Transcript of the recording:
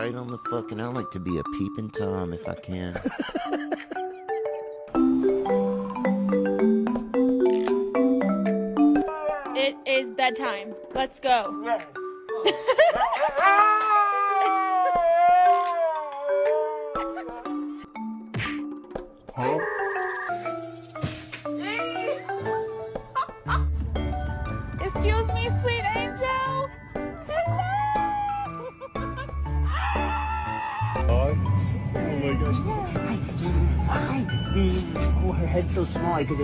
right on the fucking... I like to be a peeping Tom if I can. It is bedtime. Let's go. Huh? Excuse me, sweet angel. Oh my gosh. Hi. Oh, her head's so small, I could